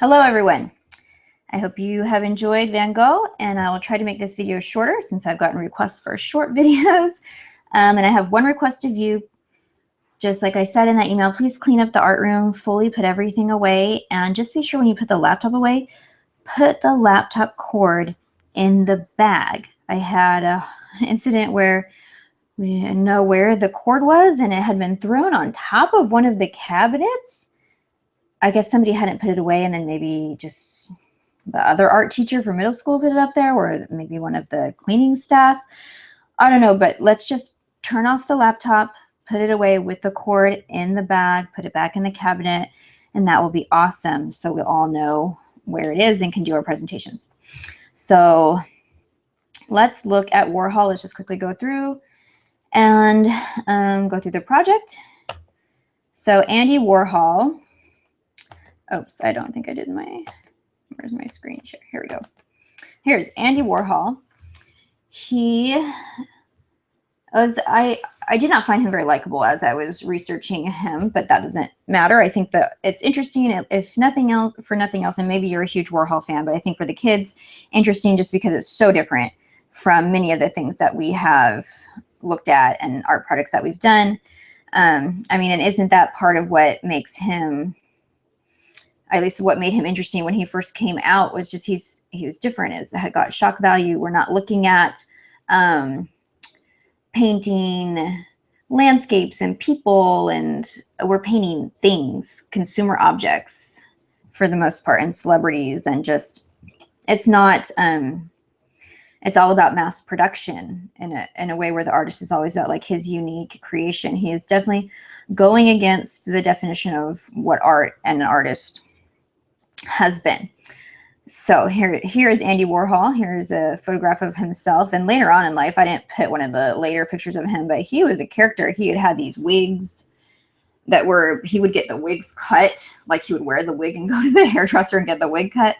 Hello everyone. I hope you have enjoyed Van Gogh, and I will try to make this video shorter since I've gotten requests for short videos. And I have one request of you. Just like I said in that email, please clean up the art room, fully put everything away, and just be sure when you put the laptop away, put the laptop cord in the bag. I had an incident where we didn't know where the cord was, and it had been thrown on top of one of the cabinets. I guess somebody hadn't put it away, and then maybe just the other art teacher for middle school put it up there, or maybe one of the cleaning staff. I don't know, but let's just turn off the laptop, put it away with the cord in the bag, put it back in the cabinet, and that will be awesome. So we all know where it is and can do our presentations. So let's look at Warhol. Let's just quickly go through and go through the project. So Andy Warhol. Oops, I don't think I did where's my screen share? Here we go. Here's Andy Warhol. He was, I did not find him very likable as I was researching him, but that doesn't matter. I think that it's interesting, if nothing else, for nothing else, and maybe you're a huge Warhol fan, but I think for the kids, interesting just because it's so different from many of the things that we have looked at and art products that we've done. I mean, and isn't that part of what makes him, at least what made him interesting when he first came out, was just he was different. It had got shock value. We're not looking at painting landscapes and people, and we're painting things, consumer objects for the most part, and celebrities, and just it's not it's all about mass production in a way where the artist is always about like his unique creation. He is definitely going against the definition of what art and an artist has been. So here is Andy Warhol. Here's a photograph of himself, and later on in life, I didn't put one of the later pictures of him, but he was a character. He had these wigs that were, he would get the wigs cut, like he would wear the wig and go to the hairdresser and get the wig cut,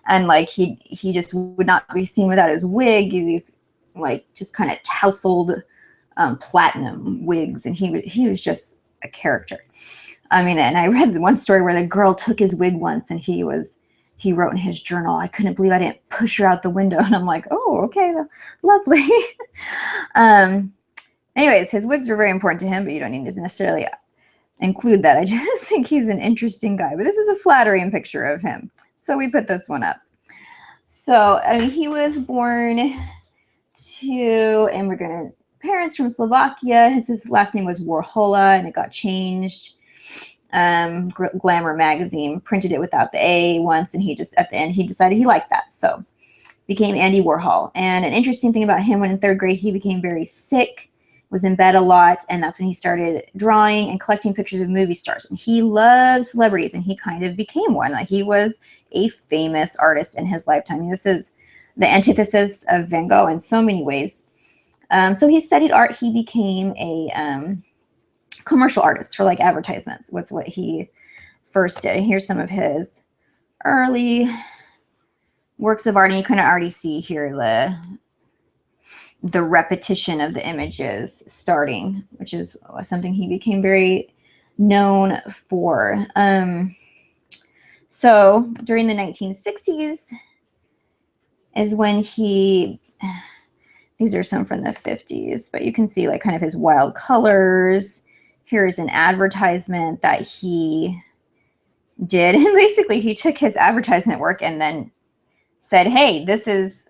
and like he just would not be seen without his wig. These like just kind of tousled platinum wigs, and he was just a character. I mean, and I read one story where the girl took his wig once, and he wrote in his journal, "I couldn't believe I didn't push her out the window." And I'm like, oh, okay, lovely. Anyways, his wigs were very important to him, but you don't need to necessarily include that. I just think he's an interesting guy, but this is a flattering picture of him. So we put this one up. So, I mean, he was born to immigrant parents from Slovakia. His last name was Warhola, and it got changed. Glamour magazine printed it without the A once, and he just at the end he decided he liked that, so became Andy Warhol. And an interesting thing about him, when in third grade he became very sick, was in bed a lot, and that's when he started drawing and collecting pictures of movie stars. And he loved celebrities, and he kind of became one. Like, he was a famous artist in his lifetime. This is the antithesis of Van Gogh in so many ways. So he studied art. He became a commercial artist for like advertisements. What's what he first did. Here's some of his early works of art, and you can already see here the repetition of the images starting, which is something he became very known for. So during the 1960s is when these are some from the 50s, but you can see like kind of his wild colors. Here's an advertisement that he did. And basically he took his advertisement work and then said, hey, this is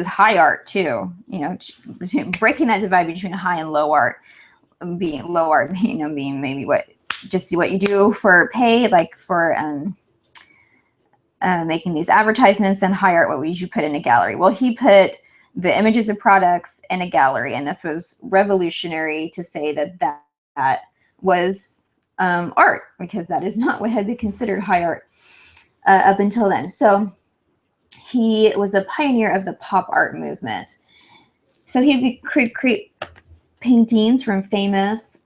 high art too. You know, breaking that divide between high and low art, being low art, you know, being maybe what you do for pay, like for making these advertisements, and high art, what would you put in a gallery? Well, he put the images of products in a gallery, and this was revolutionary to say that was art, because that is not what had been considered high art up until then. So he was a pioneer of the pop art movement. So he could create paintings from famous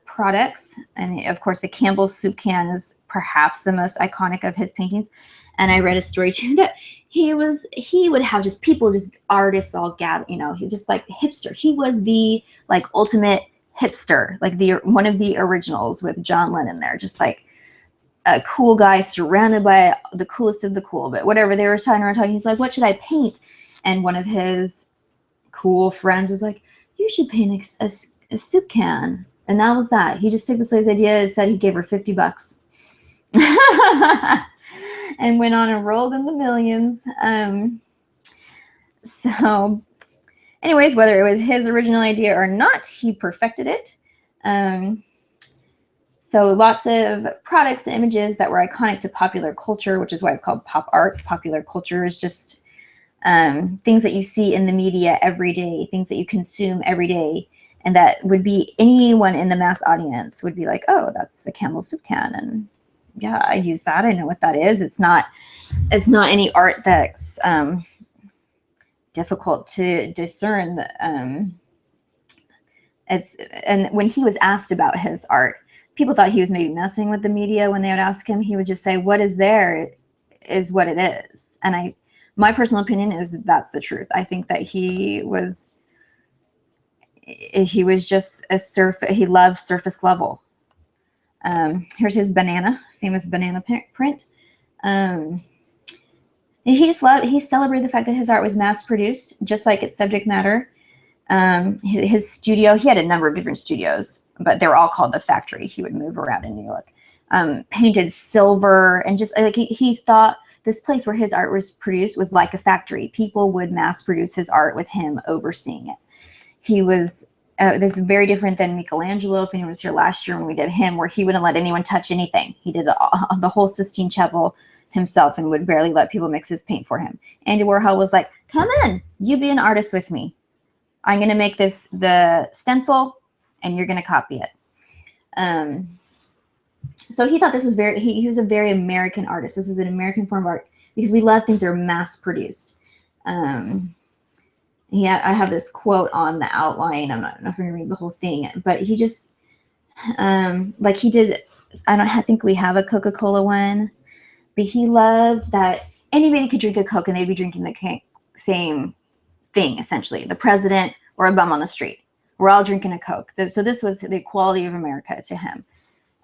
products, and of course the Campbell's soup can is perhaps the most iconic of his paintings. And I read a story too that he would have just people, just artists all gather, you know, he just like hipster. He was the like ultimate hipster, like one of the originals with John Lennon there, just like a cool guy surrounded by the coolest of the cool, but whatever, they were talking, he's like, what should I paint? And one of his cool friends was like, you should paint a soup can. And that was that. He just took this lady's idea and said he gave her $50. And went on and rolled in the millions. So anyways, whether it was his original idea or not, he perfected it. So lots of products and images that were iconic to popular culture, which is why it's called pop art. Popular culture is just things that you see in the media every day, things that you consume every day, and that would be anyone in the mass audience would be like, oh, that's a Campbell soup can, and yeah, I use that. I know what that is. It's not any art that's difficult to discern. And when he was asked about his art, people thought he was maybe messing with the media. When they would ask him, he would just say, what is there is what it is. And my personal opinion is that that's the truth. I think that he was just he loved surface level. Here's his famous banana print. He celebrated the fact that his art was mass produced, just like its subject matter. His studio, he had a number of different studios, but they were all called the factory. He would move around in New York, painted silver, and just like he thought this place where his art was produced was like a factory. People would mass produce his art with him overseeing it. He was, this is very different than Michelangelo, if anyone was here last year when we did him, where he wouldn't let anyone touch anything. He did the whole Sistine Chapel himself and would barely let people mix his paint for him. Andy Warhol was like, come in, you be an artist with me. I'm going to make this the stencil and you're going to copy it. So he thought this was he was a very American artist. This is an American form of art because we love things that are mass produced. I have this quote on the outline. I'm not going to read the whole thing, but he just, like he did, I think we have a Coca-Cola one, but he loved that anybody could drink a Coke and they'd be drinking the same thing, essentially. The president or a bum on the street. We're all drinking a Coke. So this was the equality of America to him.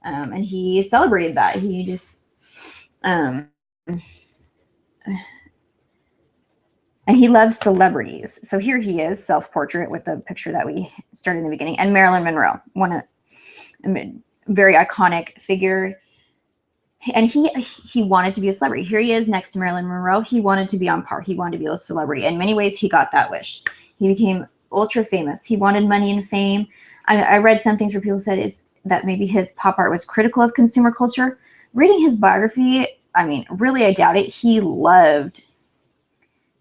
And he celebrated that. He just, and he loves celebrities. So here he is, self-portrait with the picture that we started in the beginning. And Marilyn Monroe, very iconic figure. And he wanted to be a celebrity. Here he is next to Marilyn Monroe. He wanted to be on par. He wanted to be a celebrity. In many ways, he got that wish. He became ultra famous. He wanted money and fame. I read some things where people said is that maybe his pop art was critical of consumer culture. Reading his biography, I mean, really, I doubt it. He loved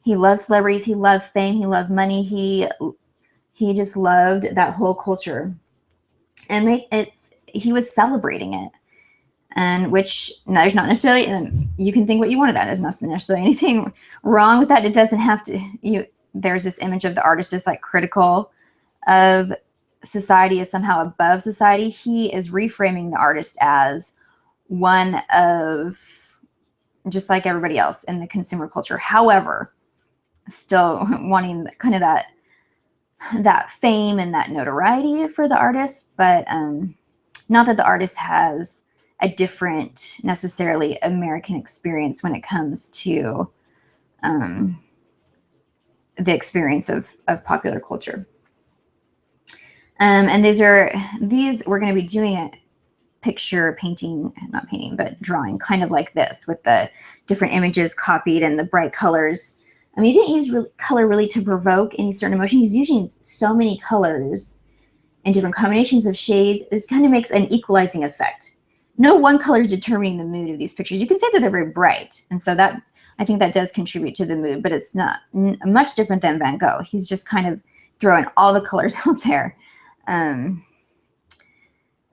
celebrities. He loved fame. He loved money. He just loved that whole culture. And he was celebrating it. And which there's not necessarily, and you can think what you want of that. There's not necessarily anything wrong with that. It doesn't have to, there's this image of the artist as like critical of society, as somehow above society. He is reframing the artist as one of just like everybody else in the consumer culture. However, still wanting kind of that fame and that notoriety for the artist, but not that the artist has a different necessarily American experience when it comes to the experience of popular culture. And these we're going to be doing a picture painting, not painting, but drawing kind of like this with the different images copied and the bright colors. I mean, he didn't use color really to provoke any certain emotion. He's using so many colors and different combinations of shades. This kind of makes an equalizing effect. No one color is determining the mood of these pictures. You can say that they're very bright. And so that, I think that does contribute to the mood, but it's not much different than Van Gogh. He's just kind of throwing all the colors out there.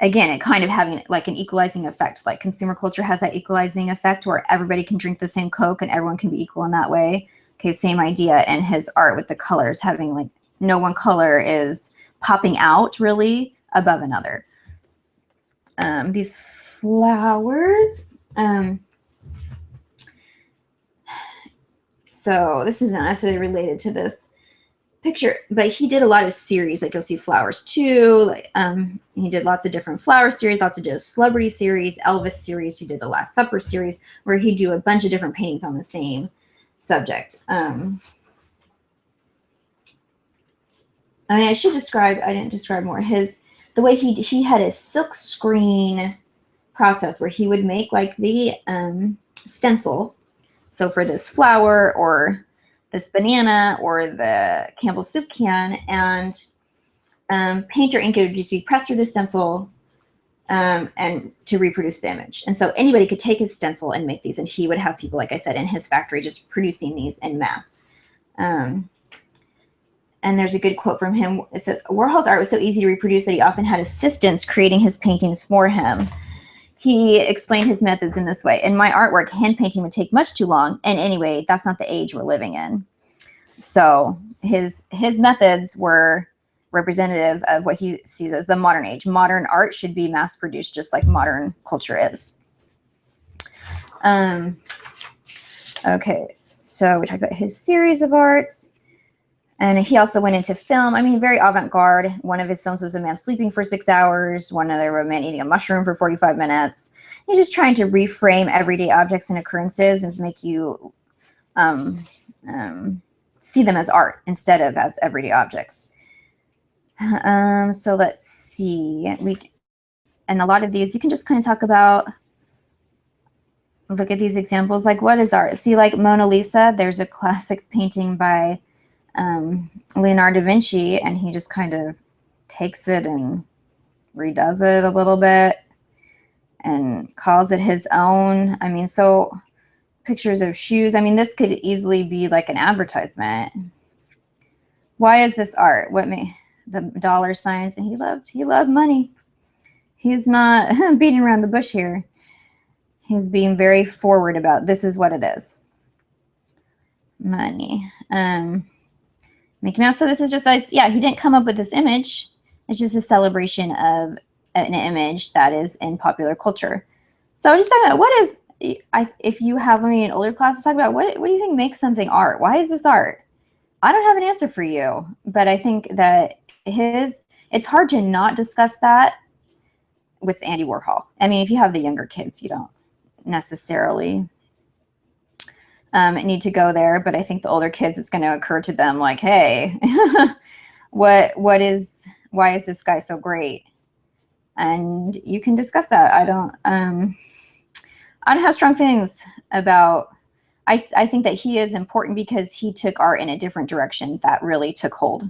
Again, it kind of having like an equalizing effect, like consumer culture has that equalizing effect where everybody can drink the same Coke and everyone can be equal in that way. Okay, same idea in his art with the colors, having like no one color is popping out really above another. These flowers. So this is not necessarily related to this picture, but he did a lot of series, like you'll see Flowers too. Like he did lots of different flower series, lots of celebrity series, Elvis series. He did the Last Supper series, where he'd do a bunch of different paintings on the same subject. I mean, I didn't describe more the way he had a silk screen process where he would make like the stencil. So for this flower or this banana or the Campbell soup can, and paint or ink would just be pressed through the stencil and to reproduce the image. And so anybody could take his stencil and make these, and he would have people, like I said, in his factory just producing these en masse. And there's a good quote from him. It says, Warhol's art was so easy to reproduce that he often had assistants creating his paintings for him. He explained his methods in this way. In my artwork, hand painting would take much too long. And anyway, that's not the age we're living in. So his methods were representative of what he sees as the modern age. Modern art should be mass produced just like modern culture is. Okay, so we talked about his series of arts. And he also went into film. I mean, very avant-garde. One of his films was a man sleeping for 6 hours. One other, a man eating a mushroom for 45 minutes. He's just trying to reframe everyday objects and occurrences and make you see them as art instead of as everyday objects. So let's see. And a lot of these, you can just kind of talk about, look at these examples. Like, what is art? See, like Mona Lisa, there's a classic painting by Leonardo da Vinci, and he just kind of takes it and redoes it a little bit and calls it his own. I mean, so pictures of shoes. I mean, this could easily be like an advertisement. Why is this art? What made the dollar signs? And he loved money. He's not beating around the bush here. He's being very forward about this is what it is. Money. Mickey Mouse. So this is just nice. Yeah, he didn't come up with this image. It's just a celebration of an image that is in popular culture. So I'm just talking about what is, if you have me in older classes, talk about what do you think makes something art? Why is this art? I don't have an answer for you, but I think that it's hard to not discuss that with Andy Warhol. I mean, if you have the younger kids, you don't necessarily need to go there, but I think the older kids, it's going to occur to them like, hey, why is this guy so great? And you can discuss that. I don't have strong feelings about, I think that he is important because he took art in a different direction that really took hold.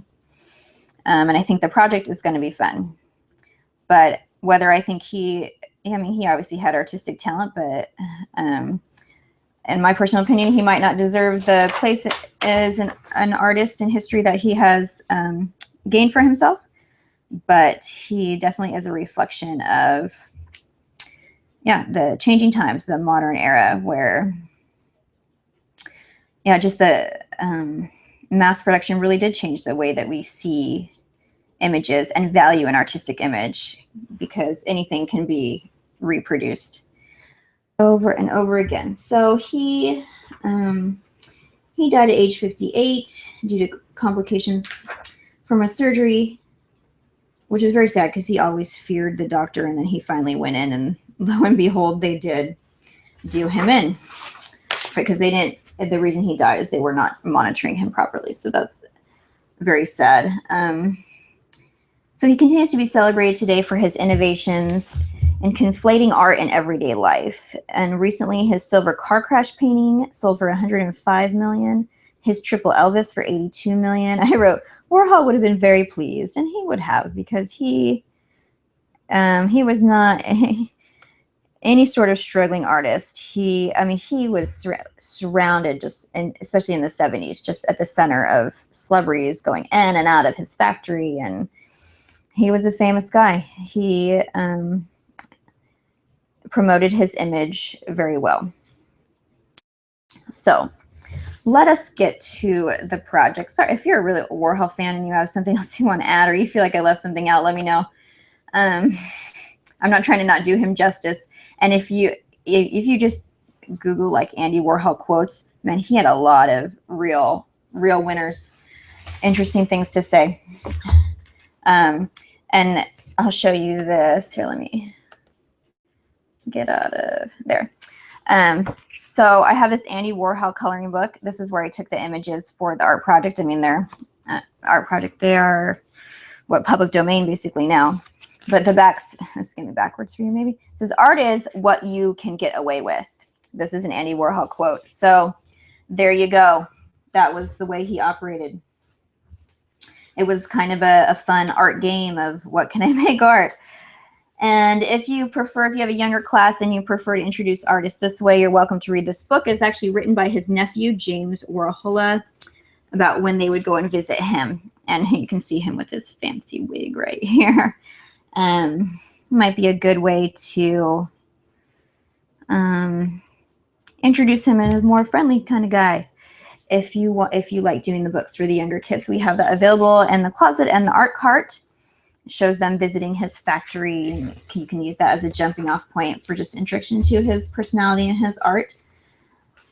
And I think the project is going to be fun, but whether I think he obviously had artistic talent, but, in my personal opinion, he might not deserve the place as an artist in history that he has gained for himself. But he definitely is a reflection of, the changing times, the modern era where, just the mass production really did change the way that we see images and value an artistic image, because anything can be reproduced over and over again. So he died at age 58 due to complications from a surgery, which was very sad because he always feared the doctor, and then he finally went in, and lo and behold, they did do him in, because the reason he died is they were not monitoring him properly. So that's very sad. So he continues to be celebrated today for his innovations and conflating art and everyday life. And recently, his silver car crash painting sold for $105 million. His triple Elvis for $82 million. I wrote, Warhol would have been very pleased, and he would have, because he was not any sort of struggling artist. He was surrounded especially in the 70s, just at the center of celebrities going in and out of his factory, and he was a famous guy. He promoted his image very well. So let us get to the project. Sorry, if you're a really Warhol fan and you have something else you want to add, or you feel like I left something out, let me know. I'm not trying to not do him justice. And if you just Google like Andy Warhol quotes, man, he had a lot of real winners. interesting things to say. And I'll show you this. Here, let me get out of there. So I have this Andy Warhol coloring book. This is where I took the images for the art project. I mean, they're art project. They are what, public domain basically now. But the back's, this is going to be backwards for you maybe. It says, art is what you can get away with. This is an Andy Warhol quote. So there you go. That was the way he operated. It was kind of a fun art game of what can I make art. And if you prefer, if you have a younger class and you prefer to introduce artists this way, you're welcome to read this book. It's actually written by his nephew, James Warhol, about when they would go and visit him. And you can see him with his fancy wig right here. Might be a good way to introduce him as a more friendly kind of guy. If you like doing the books for the younger kids, we have that available in the closet and the art cart. It shows them visiting his factory. You can use that as a jumping off point for just introduction to his personality and his art.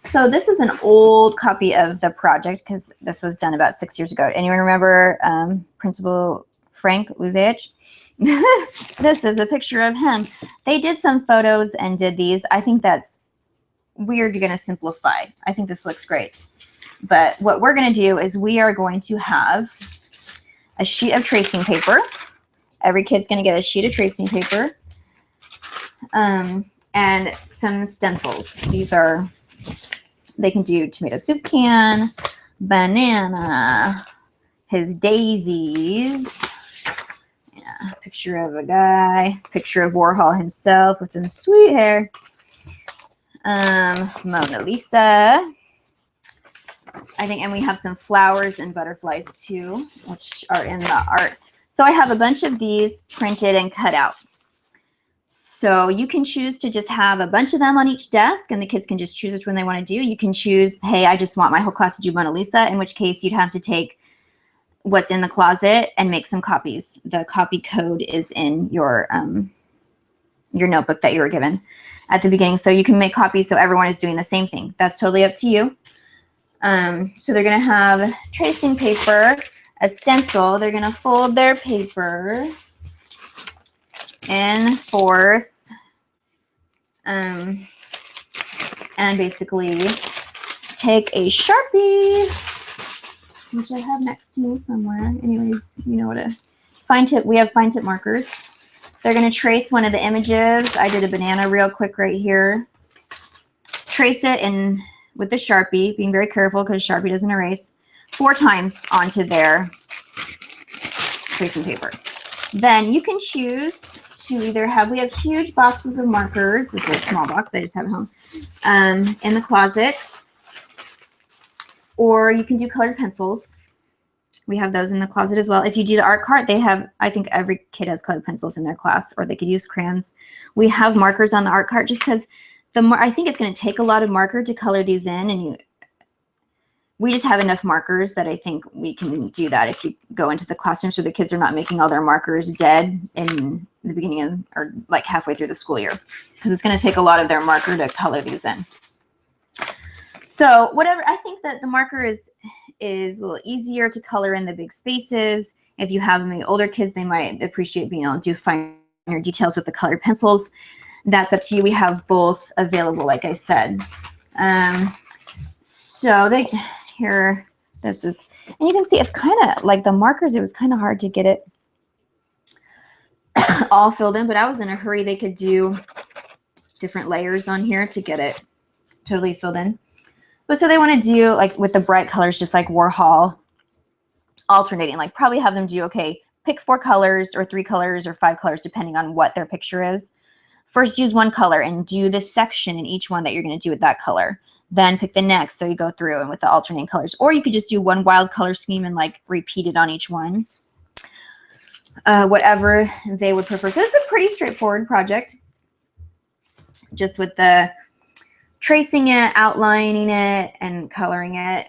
So this is an old copy of the project because this was done about 6 years ago. Anyone remember Principal Frank Luzage? This is a picture of him. They did some photos and did these. I think that's weird. You're going to simplify. I think this looks great. But what we're going to do is we are going to have a sheet of tracing paper. Every kid's going to get a sheet of tracing paper and some stencils. These are, they can do tomato soup can, banana, his daisies, yeah, picture of a guy, picture of Warhol himself with them sweet hair, Mona Lisa. I think, and we have some flowers and butterflies too, which are in the art. So I have a bunch of these printed and cut out. So you can choose to just have a bunch of them on each desk and the kids can just choose which one they want to do. You can choose, hey, I just want my whole class to do Mona Lisa, in which case you'd have to take what's in the closet and make some copies. The copy code is in your notebook that you were given at the beginning. So you can make copies so everyone is doing the same thing. That's totally up to you. So they're going to have tracing paper, a stencil. They're going to fold their paper in fours and basically take a Sharpie, which I have next to me somewhere. Anyways, you know what a fine tip. We have fine tip markers. They're going to trace one of the images. I did a banana real quick right here. Trace it in with the Sharpie, being very careful because Sharpie doesn't erase, 4 times onto their tracing paper. Then you can choose to either have, we have huge boxes of markers. This is a small box, I just have it home, in the closet. Or you can do colored pencils. We have those in the closet as well. If you do the art cart, they have, I think every kid has colored pencils in their class, or they could use crayons. We have markers on the art cart just because I think it's going to take a lot of marker to color these in, and we just have enough markers that I think we can do that if you go into the classroom so the kids are not making all their markers dead in the beginning of, or like halfway through the school year, because it's going to take a lot of their marker to color these in. So whatever, I think that the marker is a little easier to color in the big spaces. If you have maybe older kids, they might appreciate being able to do finer details with the colored pencils. That's up to you. We have both available, like I said. So here, this is, and you can see it's kind of like the markers, it was kind of hard to get it all filled in, but I was in a hurry. They could do different layers on here to get it totally filled in. But so they want to do like with the bright colors, just like Warhol, alternating, like probably have them do, okay, pick 4 colors or 3 colors or 5 colors, depending on what their picture is. First, use one color and do this section in each one that you're going to do with that color. Then pick the next. So you go through and with the alternating colors. Or you could just do one wild color scheme and like repeat it on each one. Whatever they would prefer. So it's a pretty straightforward project. Just with the tracing it, outlining it, and coloring it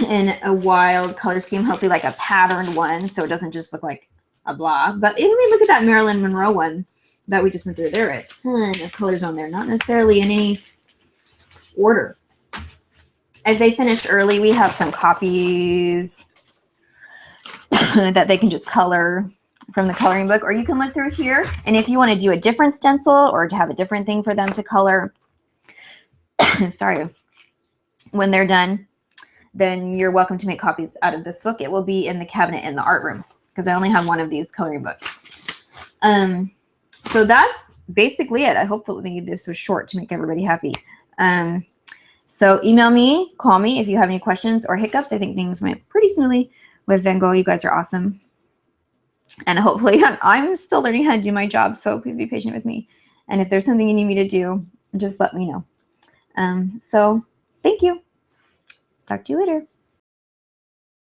in a wild color scheme. Hopefully like a patterned one so it doesn't just look like a blah. But even look at that Marilyn Monroe one that we just went through. There are a ton of colors on there, not necessarily in any order. If they finished early, we have some copies that they can just color from the coloring book, or you can look through here. And if you want to do a different stencil or to have a different thing for them to color, sorry, when they're done, then you're welcome to make copies out of this book. It will be in the cabinet in the art room because I only have one of these coloring books. So that's basically it. Hopefully this was short to make everybody happy. So email me, call me if you have any questions or hiccups. I think things went pretty smoothly with Van Gogh. You guys are awesome. And hopefully I'm still learning how to do my job, so please be patient with me. And if there's something you need me to do, just let me know. So thank you. Talk to you later.